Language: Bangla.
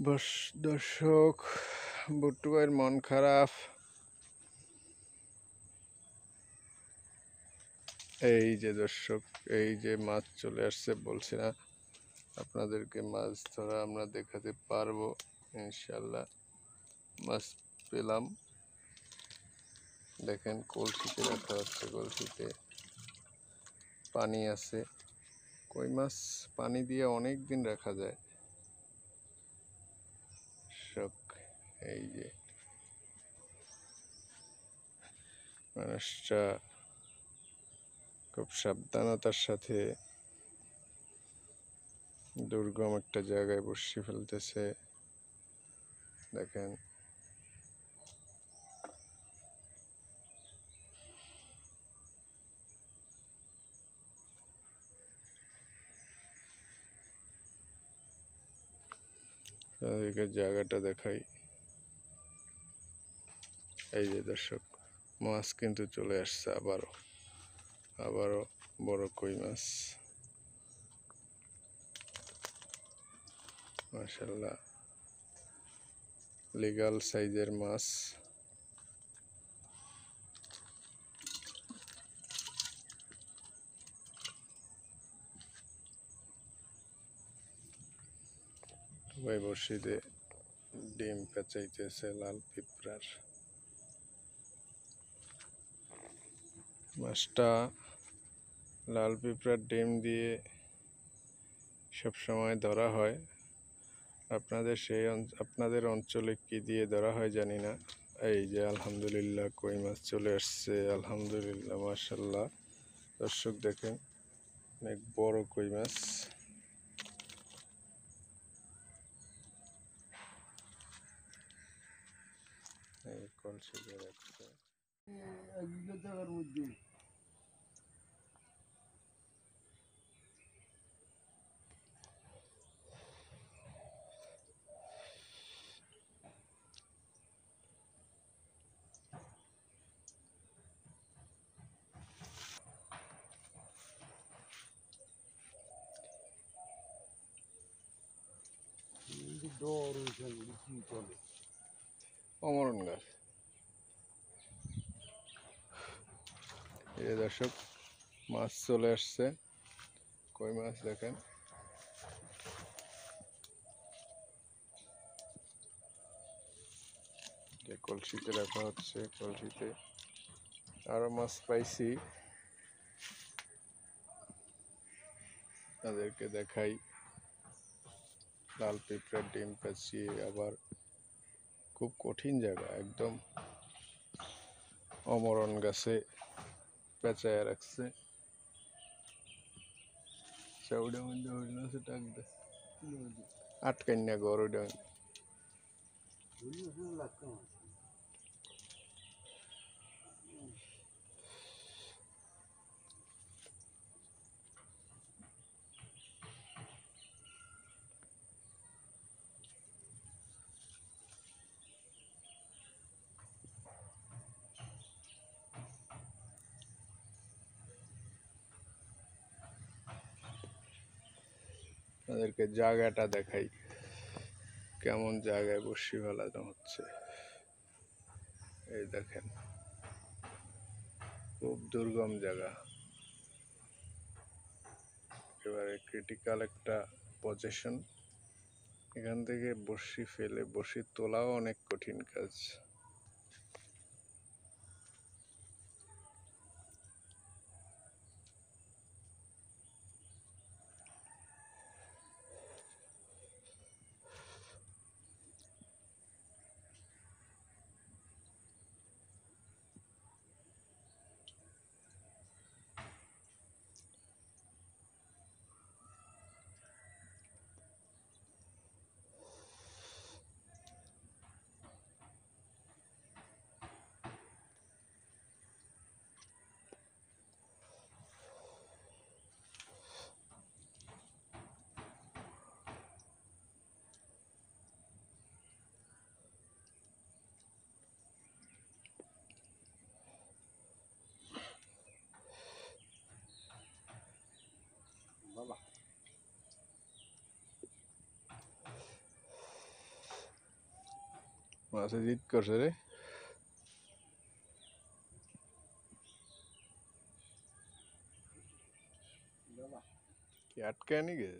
দর্শক, বুট্টু ভাইয়ের মন খারাপ। এই যে দর্শক, এই যে মাছ চলে আসছে, বলছি না আপনাদেরকে মাছ ধরা আমরা দেখাতে পারবো ইনশাল্লাহ। মাছ পেলাম, দেখেন কলসিতে রাখা হচ্ছে, কলসিতে পানি আছে। কই মাছ পানি দিয়ে অনেক দিন রাখা যায়। এই যে মানুষটা খুব সাবধানতার সাথে দুর্গম একটা জায়গায় বসে ফেলতেছে, দেখেন। তাদেরকে জায়গাটা দেখাই। এই যে দর্শক, মাছ কিন্তু চলে আসছে আবারও বড় কই মাছ, মাশাআল্লাহ, লিগ্যাল সাইজের মাছ। ওই বড়শিতে ডিম পেঁচাইতেছে লাল পিঁপড়ার। মাছটা লাল পিঁপড়ার ডিম দিয়ে সবসময় ধরা হয়। আপনাদের অঞ্চলে কি দিয়ে ধরা হয় জানি না। এই যে আলহামদুলিল্লাহ কই মাছ চলে আসছে, আলহামদুলিল্লাহ, মাশাআল্লাহ। দর্শক দেখেন, অনেক বড় কই মাছ। এই কলসি দিয়ে রাখছে। অমরণ গাছ। এই দর্শক, মাছ চলে আসছে, কই মাছ দেখেন। কলসিতে রাখা হচ্ছে, কলসিতে আরো মাছ পাইছি, তাদেরকে দেখাই। লাল পিঁপড়ার ডিম পেঁচিয়ে, আবার খুব কঠিন জায়গা, একদম অমরণ গাছে পেঁচায় রাখছে। ওইটার মধ্যে হইল আছে, টাক দে আটকান না ঘর, ওইটা তাদেরকে জায়গাটা দেখাই, কেমন জায়গায় বসি ফেলানো হচ্ছে। এই দেখেন, খুব দুর্গম জায়গা, একেবারে ক্রিটিক্যাল একটা পজিশন। এখান থেকে বসি ফেলে বসি তোলাও অনেক কঠিন কাজ। মাছে জিত করছে রে, কি আটকায় নি গে?